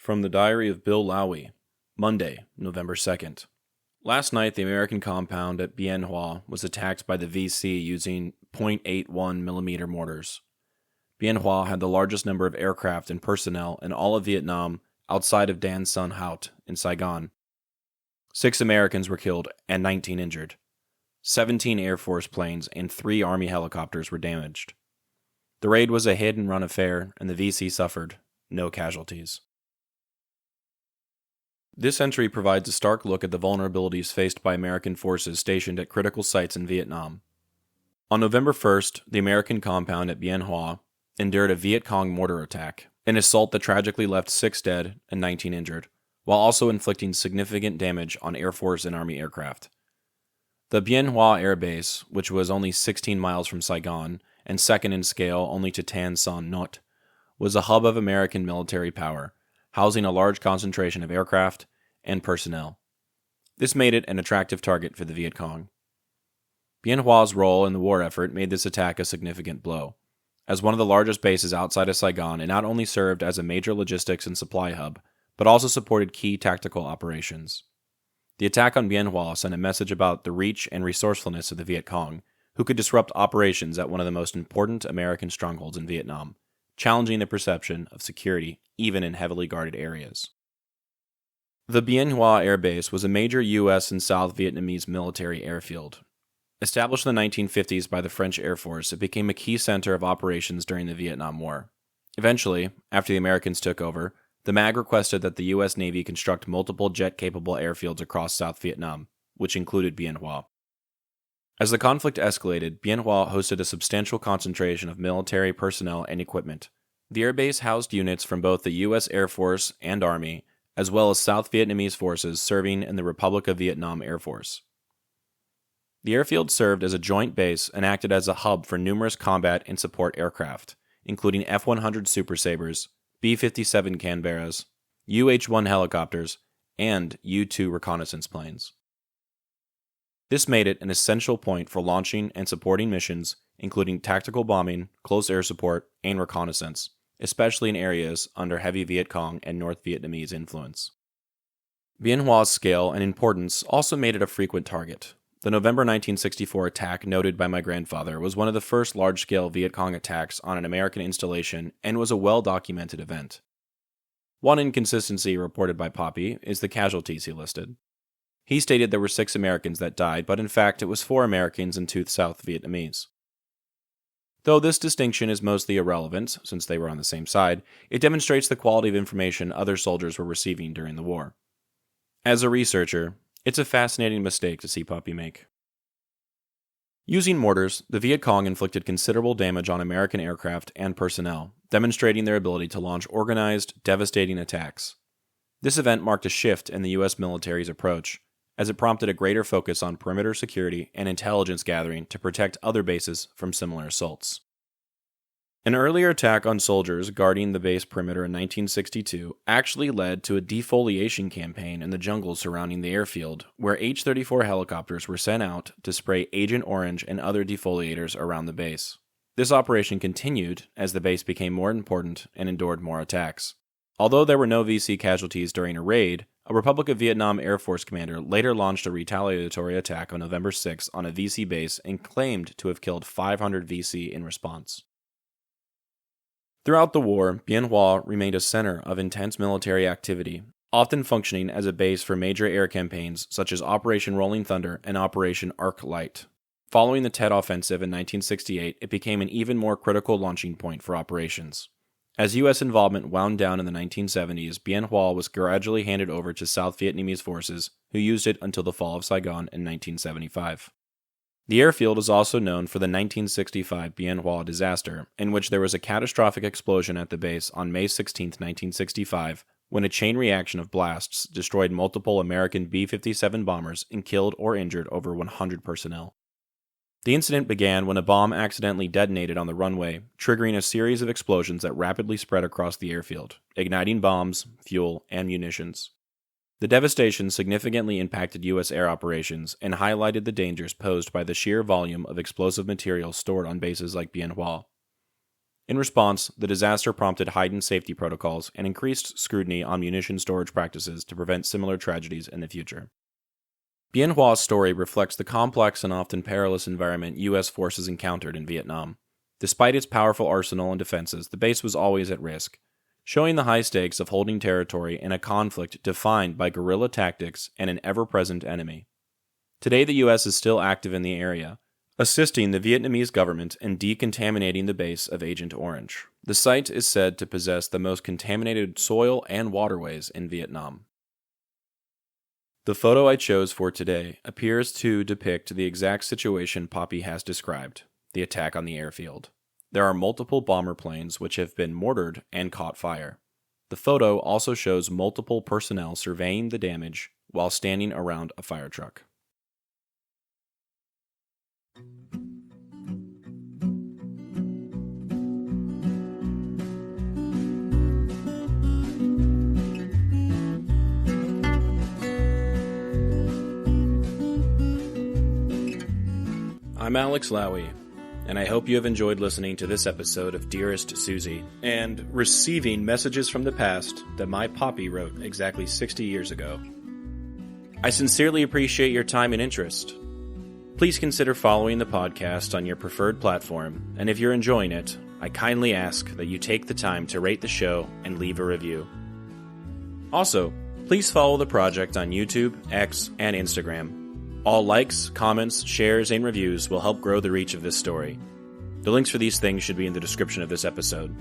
From the Diary of Bill Lowie, Monday, November 2nd. Last night, the American compound at Bien Hoa was attacked by the VC using .81 mm mortars. Bien Hoa had the largest number of aircraft and personnel in all of Vietnam outside of Dan Son Hout in Saigon. 6 Americans were killed and 19 injured. 17 Air Force planes and 3 Army helicopters were damaged. The raid was a hit-and-run affair, and the VC suffered no casualties. This entry provides a stark look at the vulnerabilities faced by American forces stationed at critical sites in Vietnam. On November 1st, the American compound at Bien Hoa endured a Viet Cong mortar attack, an assault that tragically left 6 dead and 19 injured, while also inflicting significant damage on Air Force and Army aircraft. The Bien Hoa Air Base, which was only 16 miles from Saigon and second in scale only to Tan Son Nhut, was a hub of American military power, housing a large concentration of aircraft and personnel. This made it an attractive target for the Viet Cong. Bien Hoa's role in the war effort made this attack a significant blow. As one of the largest bases outside of Saigon, it not only served as a major logistics and supply hub, but also supported key tactical operations. The attack on Bien Hoa sent a message about the reach and resourcefulness of the Viet Cong, who could disrupt operations at one of the most important American strongholds in Vietnam, challenging the perception of security even in heavily guarded areas. The Bien Hoa Air Base was a major U.S. and South Vietnamese military airfield. Established in the 1950s by the French Air Force, it became a key center of operations during the Vietnam War. Eventually, after the Americans took over, the MAG requested that the U.S. Navy construct multiple jet-capable airfields across South Vietnam, which included Bien Hoa. As the conflict escalated, Bien Hoa hosted a substantial concentration of military personnel and equipment. The airbase housed units from both the U.S. Air Force and Army, as well as South Vietnamese forces serving in the Republic of Vietnam Air Force. The airfield served as a joint base and acted as a hub for numerous combat and support aircraft, including F-100 Super Sabres, B-57 Canberras, UH-1 helicopters, and U-2 reconnaissance planes. This made it an essential point for launching and supporting missions, including tactical bombing, close air support, and reconnaissance, especially in areas under heavy Viet Cong and North Vietnamese influence. Bien Hoa's scale and importance also made it a frequent target. The November 1964 attack noted by my grandfather was one of the first large-scale Viet Cong attacks on an American installation and was a well-documented event. One inconsistency reported by Poppy is the casualties he listed. He stated there were 6 Americans that died, but in fact it was 4 Americans and 2 South Vietnamese. Though this distinction is mostly irrelevant, since they were on the same side, it demonstrates the quality of information other soldiers were receiving during the war. As a researcher, it's a fascinating mistake to see Poppy make. Using mortars, the Viet Cong inflicted considerable damage on American aircraft and personnel, demonstrating their ability to launch organized, devastating attacks. This event marked a shift in the U.S. military's approach, as it prompted a greater focus on perimeter security and intelligence gathering to protect other bases from similar assaults. An earlier attack on soldiers guarding the base perimeter in 1962 actually led to a defoliation campaign in the jungle surrounding the airfield, where H-34 helicopters were sent out to spray Agent Orange and other defoliators around the base. This operation continued as the base became more important and endured more attacks. Although there were no VC casualties during a raid, a Republic of Vietnam Air Force commander later launched a retaliatory attack on November 6 on a VC base and claimed to have killed 500 VC in response. Throughout the war, Bien Hoa remained a center of intense military activity, often functioning as a base for major air campaigns such as Operation Rolling Thunder and Operation Arc Light. Following the Tet Offensive in 1968, it became an even more critical launching point for operations. As U.S. involvement wound down in the 1970s, Bien Hoa was gradually handed over to South Vietnamese forces, who used it until the fall of Saigon in 1975. The airfield is also known for the 1965 Bien Hoa disaster, in which there was a catastrophic explosion at the base on May 16, 1965, when a chain reaction of blasts destroyed multiple American B-57 bombers and killed or injured over 100 personnel. The incident began when a bomb accidentally detonated on the runway, triggering a series of explosions that rapidly spread across the airfield, igniting bombs, fuel, and munitions. The devastation significantly impacted U.S. air operations and highlighted the dangers posed by the sheer volume of explosive material stored on bases like Bien Hoa. In response, the disaster prompted heightened safety protocols and increased scrutiny on munition storage practices to prevent similar tragedies in the future. Bien Hoa's story reflects the complex and often perilous environment U.S. forces encountered in Vietnam. Despite its powerful arsenal and defenses, the base was always at risk, showing the high stakes of holding territory in a conflict defined by guerrilla tactics and an ever-present enemy. Today, the U.S. is still active in the area, assisting the Vietnamese government in decontaminating the base of Agent Orange. The site is said to possess the most contaminated soil and waterways in Vietnam. The photo I chose for today appears to depict the exact situation Poppy has described, the attack on the airfield. There are multiple bomber planes which have been mortared and caught fire. The photo also shows multiple personnel surveying the damage while standing around a fire truck. I'm Alex Lowie, and I hope you have enjoyed listening to this episode of Dearest Suzie, and receiving messages from the past that my Poppy wrote exactly 60 years ago. I sincerely appreciate your time and interest. Please consider following the podcast on your preferred platform, and if you're enjoying it, I kindly ask that you take the time to rate the show and leave a review. Also, please follow the project on YouTube, X, and Instagram. All likes, comments, shares, and reviews will help grow the reach of this story. The links for these things should be in the description of this episode.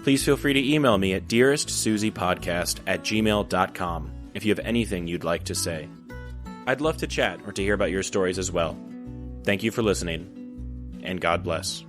Please feel free to email me at dearestsuziepodcast@gmail.com if you have anything you'd like to say. I'd love to chat or to hear about your stories as well. Thank you for listening, and God bless.